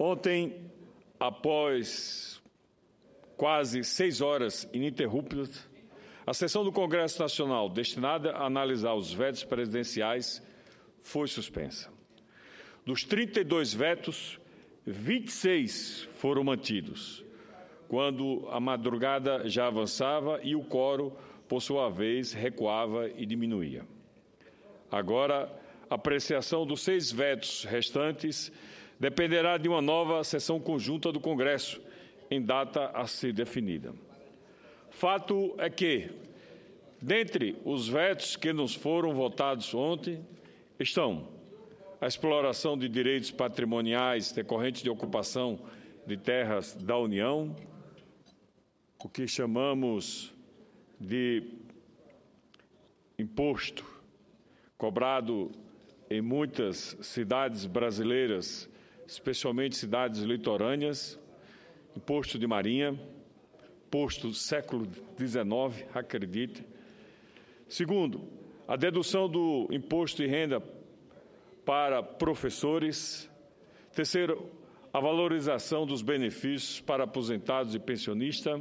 Ontem, após quase 6 horas ininterruptas, a sessão do Congresso Nacional destinada a analisar os vetos presidenciais foi suspensa. Dos 32 vetos, 26 foram mantidos, quando a madrugada já avançava e o quórum, por sua vez, recuava e diminuía. Agora, a apreciação dos 6 vetos restantes dependerá de uma nova sessão conjunta do Congresso, em data a ser definida. Fato é que, dentre os vetos que nos foram votados ontem, estão a exploração de direitos patrimoniais decorrentes de ocupação de terras da União, o que chamamos de imposto cobrado em muitas cidades brasileiras, especialmente cidades litorâneas, imposto de marinha, imposto do século XIX, acredite. Segundo, a dedução do imposto de renda para professores. Terceiro, a valorização dos benefícios para aposentados e pensionistas.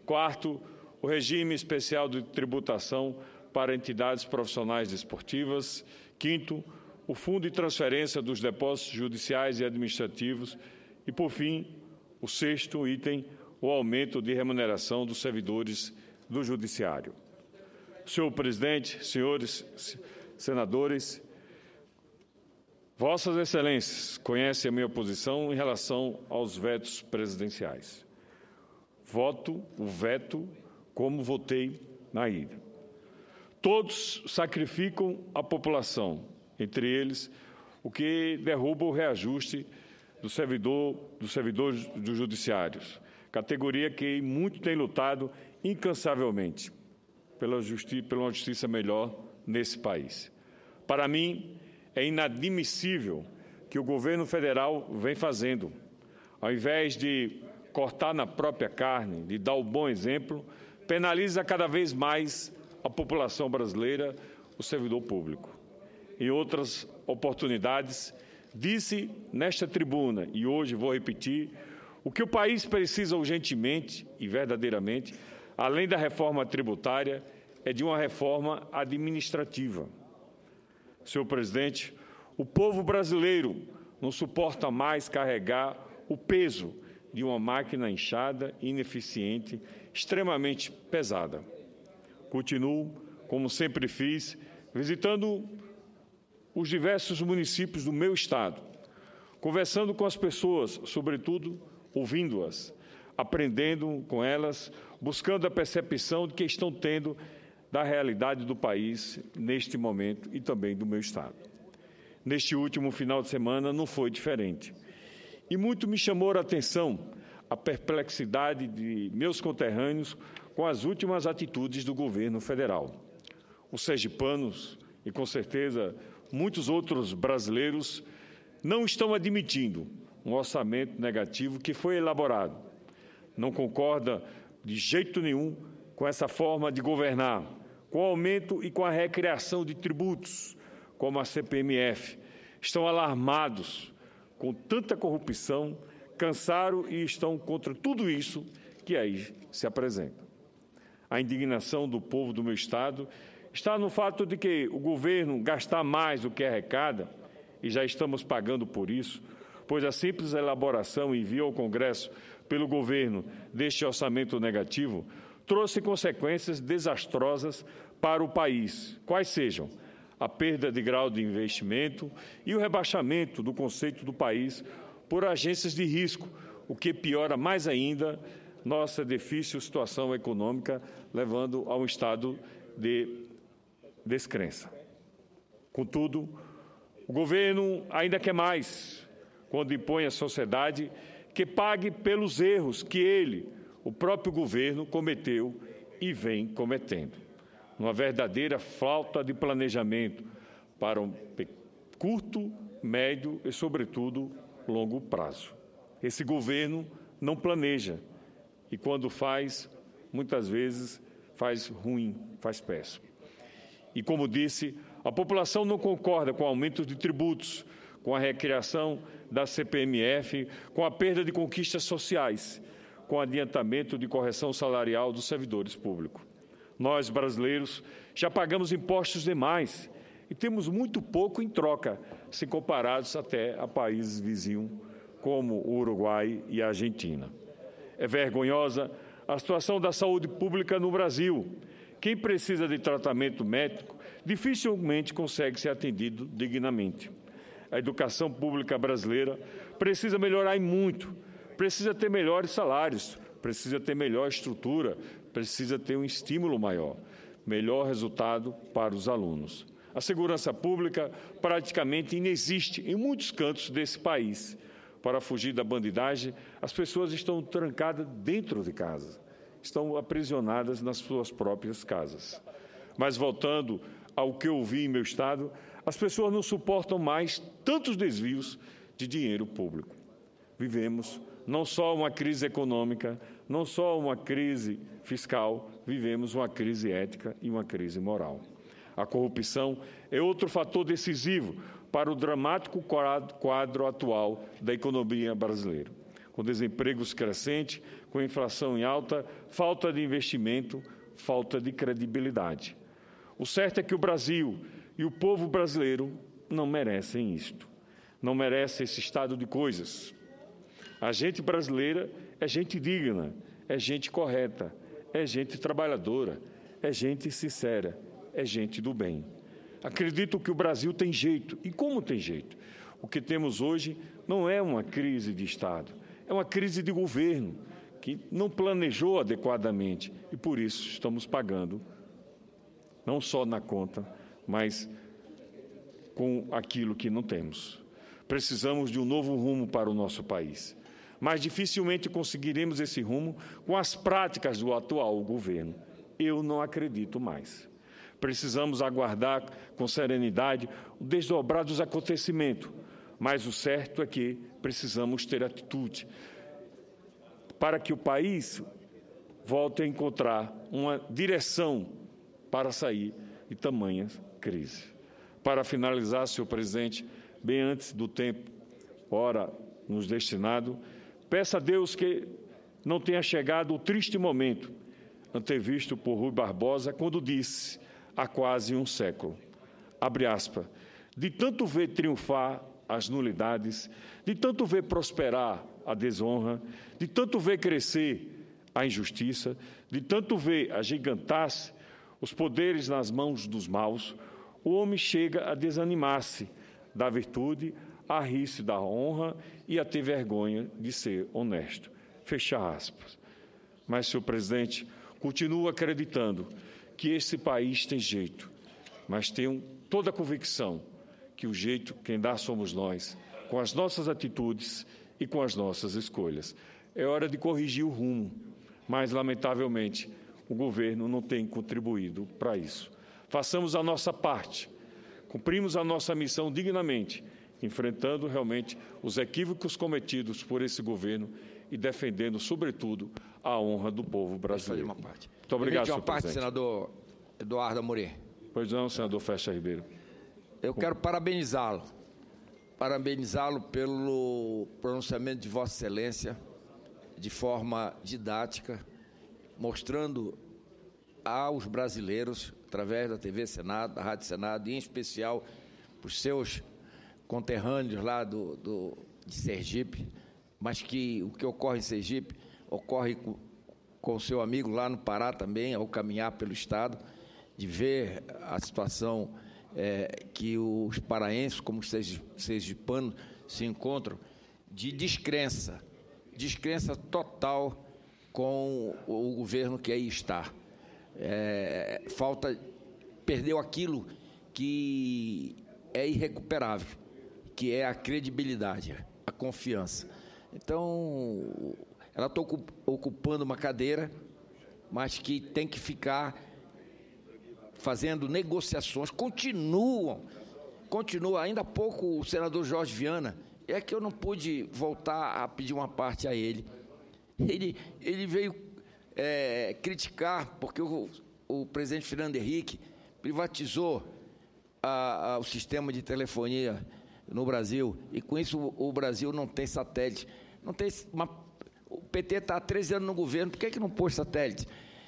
Quarto, o regime especial de tributação para entidades profissionais desportivas. Quinto, o fundo de transferência dos depósitos judiciais e administrativos. E, por fim, o sexto item, o aumento de remuneração dos servidores do Judiciário. Senhor presidente, senhores senadores, Vossas Excelências conhecem a minha posição em relação aos vetos presidenciais. Voto o veto como votei na ida. Todos sacrificam a população, entre eles o que derruba o reajuste dos servidores dos judiciários, categoria que muito tem lutado incansavelmente pela uma justiça melhor nesse país. Para mim, é inadmissível que o governo federal vem fazendo. Ao invés de cortar na própria carne, de dar o bom exemplo, penaliza cada vez mais a população brasileira, o servidor público. Em outras oportunidades, disse nesta tribuna, e hoje vou repetir, o que o país precisa urgentemente e verdadeiramente, além da reforma tributária, é de uma reforma administrativa. Senhor presidente, o povo brasileiro não suporta mais carregar o peso de uma máquina inchada, ineficiente, extremamente pesada. Continuo, como sempre fiz, visitando os diversos municípios do meu estado, conversando com as pessoas, sobretudo ouvindo-as, aprendendo com elas, buscando a percepção de que estão tendo da realidade do país neste momento e também do meu estado. Neste último final de semana não foi diferente. E muito me chamou a atenção a perplexidade de meus conterrâneos com as últimas atitudes do governo federal. Os sergipanos, e com certeza muitos outros brasileiros, não estão admitindo um orçamento negativo que foi elaborado. Não concorda de jeito nenhum com essa forma de governar, com o aumento e com a recriação de tributos, como a CPMF. Estão alarmados com tanta corrupção, cansaram e estão contra tudo isso que aí se apresenta. A indignação do povo do meu estado está no fato de que o governo gasta mais do que arrecada, e já estamos pagando por isso, pois a simples elaboração e envio ao Congresso pelo governo deste orçamento negativo trouxe consequências desastrosas para o país, quais sejam a perda de grau de investimento e o rebaixamento do conceito do país por agências de risco, o que piora mais ainda nossa difícil situação econômica, levando a um estado de descrença. Contudo, o governo ainda quer mais, quando impõe à sociedade que pague pelos erros que ele, o próprio governo, cometeu e vem cometendo. Uma verdadeira falta de planejamento para um curto, médio e, sobretudo, longo prazo. Esse governo não planeja e, quando faz, muitas vezes faz ruim, faz péssimo. E, como disse, a população não concorda com o aumento de tributos, com a recriação da CPMF, com a perda de conquistas sociais, com o adiantamento de correção salarial dos servidores públicos. Nós, brasileiros, já pagamos impostos demais e temos muito pouco em troca, se comparados até a países vizinhos como o Uruguai e a Argentina. É vergonhosa a situação da saúde pública no Brasil. Quem precisa de tratamento médico dificilmente consegue ser atendido dignamente. A educação pública brasileira precisa melhorar e muito, precisa ter melhores salários, precisa ter melhor estrutura, precisa ter um estímulo maior, melhor resultado para os alunos. A segurança pública praticamente inexiste em muitos cantos desse país. Para fugir da bandidagem, as pessoas estão trancadas dentro de casa, estão aprisionadas nas suas próprias casas. Mas voltando ao que eu vi em meu estado, as pessoas não suportam mais tantos desvios de dinheiro público. Vivemos não só uma crise econômica, não só uma crise fiscal, vivemos uma crise ética e uma crise moral. A corrupção é outro fator decisivo para o dramático quadro atual da economia brasileira. Com desempregos crescentes, com inflação em alta, falta de investimento, falta de credibilidade. O certo é que o Brasil e o povo brasileiro não merecem isto, não merecem esse estado de coisas. A gente brasileira é gente digna, é gente correta, é gente trabalhadora, é gente sincera, é gente do bem. Acredito que o Brasil tem jeito. E como tem jeito? O que temos hoje não é uma crise de Estado, é uma crise de governo que não planejou adequadamente e, por isso, estamos pagando, não só na conta, mas com aquilo que não temos. Precisamos de um novo rumo para o nosso país, mas dificilmente conseguiremos esse rumo com as práticas do atual governo. Eu não acredito mais. Precisamos aguardar com serenidade o desdobrar dos acontecimentos, mas o certo é que precisamos ter atitude para que o país volte a encontrar uma direção para sair de tamanha crise. Para finalizar, senhor presidente, bem antes do tempo, ora nos destinado, peço a Deus que não tenha chegado o triste momento antevisto por Rui Barbosa quando disse, há quase um século, abre aspas, de tanto ver triunfar as nulidades, de tanto ver prosperar a desonra, de tanto ver crescer a injustiça, de tanto ver agigantar-se os poderes nas mãos dos maus, o homem chega a desanimar-se da virtude, a rir-se da honra e a ter vergonha de ser honesto. Fecha aspas. Mas, senhor presidente, continuo acreditando que esse país tem jeito, mas tenho toda a convicção que o jeito quem dá somos nós, com as nossas atitudes e com as nossas escolhas. É hora de corrigir o rumo, mas, lamentavelmente, o governo não tem contribuído para isso. Façamos a nossa parte, cumprimos a nossa missão dignamente, enfrentando realmente os equívocos cometidos por esse governo e defendendo, sobretudo, a honra do povo brasileiro. Muito obrigado, senhor presidente. Senador Eduardo Amorim. Pois não, senador Festa Ribeiro. Eu quero parabenizá-lo pelo pronunciamento de Vossa Excelência, de forma didática, mostrando aos brasileiros, através da TV Senado, da Rádio Senado, e em especial para os seus conterrâneos lá de Sergipe, mas que o que ocorre em Sergipe ocorre com o seu amigo lá no Pará também, ao caminhar pelo Estado, de ver a situação que os paraenses, como os sergipanos, se encontram, de descrença total com o governo que aí está. Perdeu aquilo que é irrecuperável, que é a credibilidade, a confiança. Então, ela está ocupando uma cadeira, mas que tem que ficar fazendo negociações, continua. Ainda há pouco o senador Jorge Viana, é que eu não pude voltar a pedir uma parte a ele. Ele veio criticar, porque o presidente Fernando Henrique privatizou o sistema de telefonia no Brasil, e com isso o Brasil não tem satélite. Não tem o PT está há 13 anos no governo, por que não pôs satélite?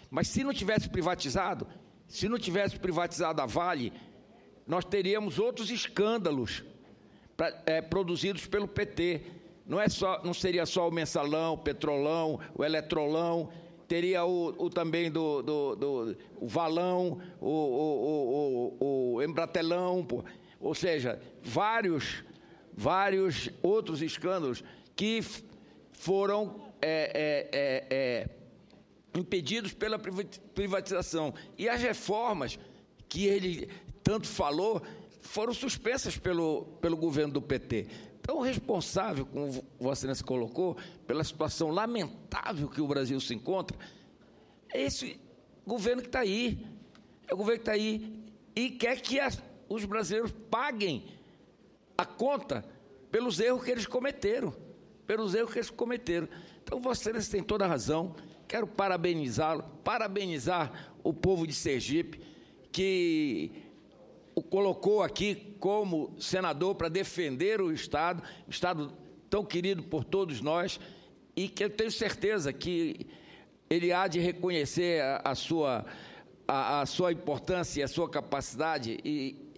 Mas se não tivesse privatizado a Vale, nós teríamos outros escândalos produzidos pelo PT. Não seria só o Mensalão, o Petrolão, o Eletrolão, teria também o Valão, o Embratelão, ou seja, vários outros escândalos que foram impedidos pela privatização. E as reformas que ele tanto falou foram suspensas pelo governo do PT. Então, o responsável, como Vossa Excelência colocou, pela situação lamentável que o Brasil se encontra, é esse governo que está aí. É o governo que está aí e quer que os brasileiros paguem a conta pelos erros que eles cometeram. Então, Vossa Excelência tem toda a razão. Quero parabenizá-lo, parabenizar o povo de Sergipe, que o colocou aqui como senador para defender o Estado tão querido por todos nós, e que eu tenho certeza que ele há de reconhecer a sua importância e a sua capacidade, e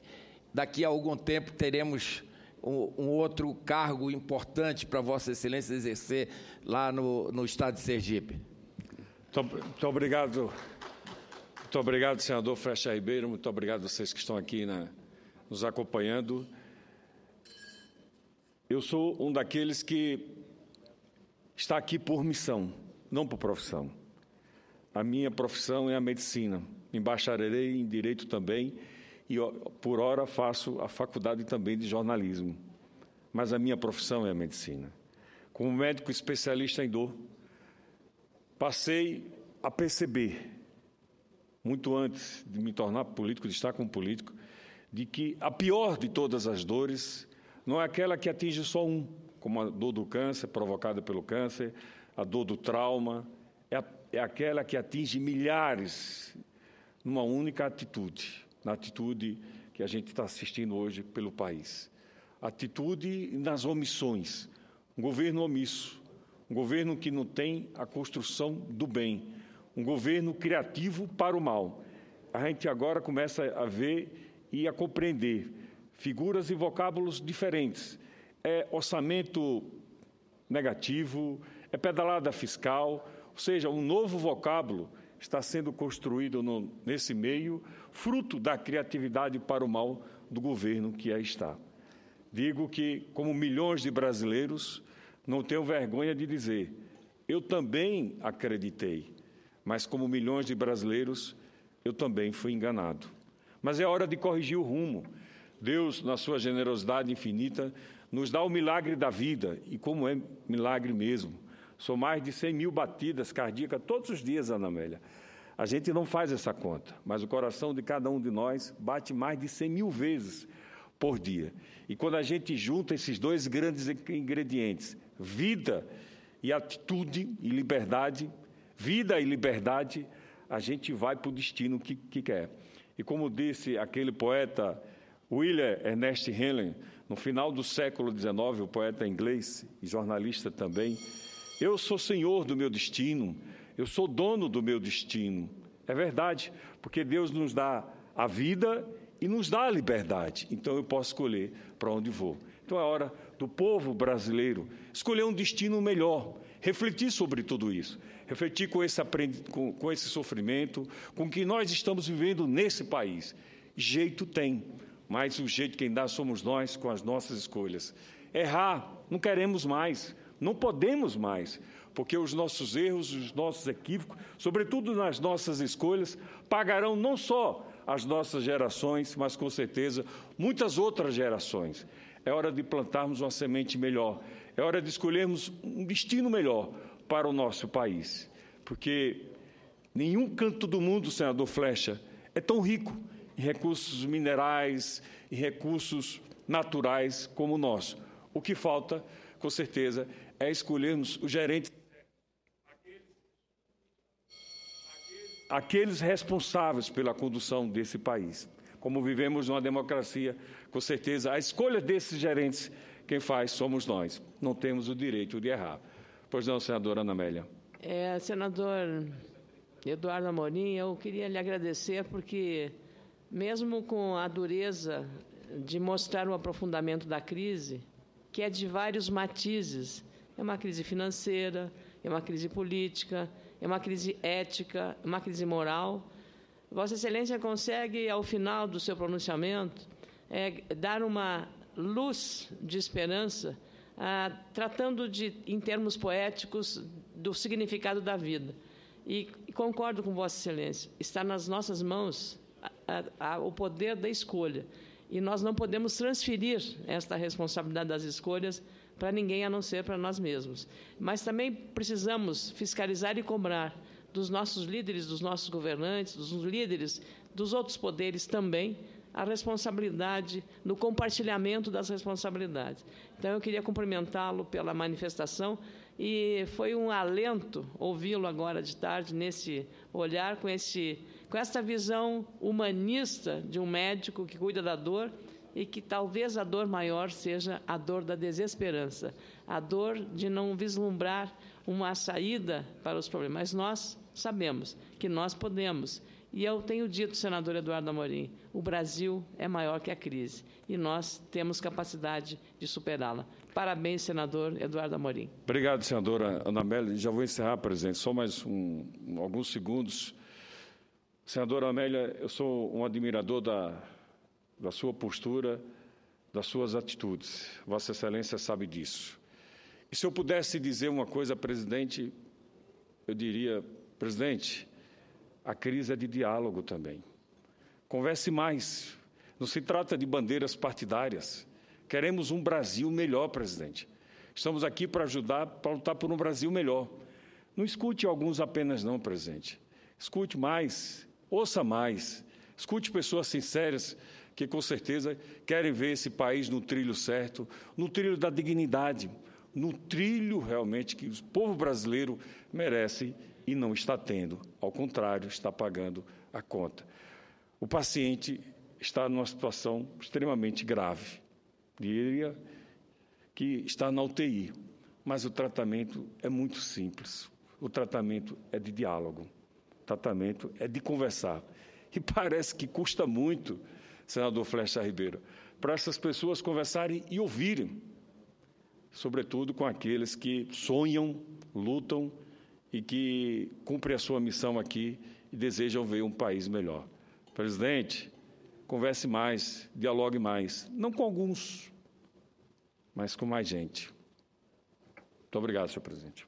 daqui a algum tempo teremos um outro cargo importante para Vossa Excelência exercer lá no Estado de Sergipe. Muito obrigado. Muito obrigado, senador Flecha Ribeiro. Muito obrigado a vocês que estão aqui nos acompanhando. Eu sou um daqueles que está aqui por missão, não por profissão. A minha profissão é a medicina. Me bacharelei em Direito também e, por hora, faço a faculdade também de jornalismo. Mas a minha profissão é a medicina. Como médico especialista em dor, passei a perceber, muito antes de me tornar político, de estar como político, de que a pior de todas as dores não é aquela que atinge só um, como a dor do câncer, provocada pelo câncer, a dor do trauma, é aquela que atinge milhares numa única atitude, na atitude que a gente está assistindo hoje pelo país. Atitude nas omissões, um governo omisso, um governo que não tem a construção do bem, um governo criativo para o mal. A gente agora começa a ver e a compreender figuras e vocábulos diferentes. É orçamento negativo, é pedalada fiscal, ou seja, um novo vocábulo está sendo construído nesse meio, fruto da criatividade para o mal do governo que aí está. Digo que, como milhões de brasileiros, não tenho vergonha de dizer, eu também acreditei, mas como milhões de brasileiros, eu também fui enganado. Mas é hora de corrigir o rumo. Deus, na sua generosidade infinita, nos dá o milagre da vida, e como é milagre mesmo. São mais de 100 mil batidas cardíacas todos os dias, Ana Amélia. A gente não faz essa conta, mas o coração de cada um de nós bate mais de 100 mil vezes por dia. E quando a gente junta esses dois grandes ingredientes, vida e atitude e liberdade, a gente vai para o destino que quer. E como disse aquele poeta William Ernest Henley, no final do século XIX, o poeta inglês e jornalista também, eu sou senhor do meu destino, eu sou dono do meu destino. É verdade, porque Deus nos dá a vida e nos dá a liberdade. Então eu posso escolher para onde vou. Então é hora do povo brasileiro escolher um destino melhor, refletir sobre tudo isso, refletir com esse sofrimento, com o que nós estamos vivendo nesse país. Jeito tem, mas o jeito quem dá somos nós com as nossas escolhas. Errar, não queremos mais, não podemos mais, porque os nossos erros, os nossos equívocos, sobretudo nas nossas escolhas, pagarão não só as nossas gerações, mas com certeza muitas outras gerações. É hora de plantarmos uma semente melhor, é hora de escolhermos um destino melhor para o nosso país, porque nenhum canto do mundo, senador Flecha, é tão rico em recursos minerais e recursos naturais como o nosso. O que falta, com certeza, é escolhermos os gerentes, aqueles responsáveis pela condução desse país. Como vivemos numa democracia, com certeza, a escolha desses gerentes, quem faz somos nós. Não temos o direito de errar. Pois não, senadora Ana Amélia. Senador Eduardo Amorim, eu queria lhe agradecer porque, mesmo com a dureza de mostrar o aprofundamento da crise, que é de vários matizes, é uma crise financeira, é uma crise política, é uma crise ética, é uma crise moral, Vossa Excelência consegue, ao final do seu pronunciamento, dar uma luz de esperança, tratando em termos poéticos, do significado da vida. E concordo com Vossa Excelência, está nas nossas mãos o poder da escolha. E nós não podemos transferir esta responsabilidade das escolhas para ninguém, a não ser para nós mesmos. Mas também precisamos fiscalizar e cobrar dos nossos líderes, dos nossos governantes, dos líderes dos outros poderes também, a responsabilidade no compartilhamento das responsabilidades. Então, eu queria cumprimentá-lo pela manifestação e foi um alento ouvi-lo agora de tarde nesse olhar, com esta visão humanista de um médico que cuida da dor e que talvez a dor maior seja a dor da desesperança, a dor de não vislumbrar uma saída para os problemas. Mas nós sabemos que nós podemos. E eu tenho dito, senador Eduardo Amorim, o Brasil é maior que a crise e nós temos capacidade de superá-la. Parabéns, senador Eduardo Amorim. Obrigado, senadora Ana Amélia. Já vou encerrar, presidente, só mais alguns segundos. Senadora Amélia, eu sou um admirador da sua postura, das suas atitudes. Vossa Excelência sabe disso. E se eu pudesse dizer uma coisa, presidente, eu diria, presidente, a crise é de diálogo também. Converse mais. Não se trata de bandeiras partidárias. Queremos um Brasil melhor, presidente. Estamos aqui para ajudar, para lutar por um Brasil melhor. Não escute alguns apenas não, presidente. Escute mais, ouça mais. Escute pessoas sinceras que, com certeza, querem ver esse país no trilho certo, no trilho da dignidade, no trilho realmente que o povo brasileiro merece e não está tendo. Ao contrário, está pagando a conta. O paciente está numa situação extremamente grave. Diria que está na UTI, mas o tratamento é muito simples. O tratamento é de diálogo. O tratamento é de conversar. E parece que custa muito, senador Flecha Ribeiro, para essas pessoas conversarem e ouvirem, sobretudo com aqueles que sonham, lutam e que cumprem a sua missão aqui e desejam ver um país melhor. Presidente, converse mais, dialogue mais, não com alguns, mas com mais gente. Muito obrigado, senhor presidente.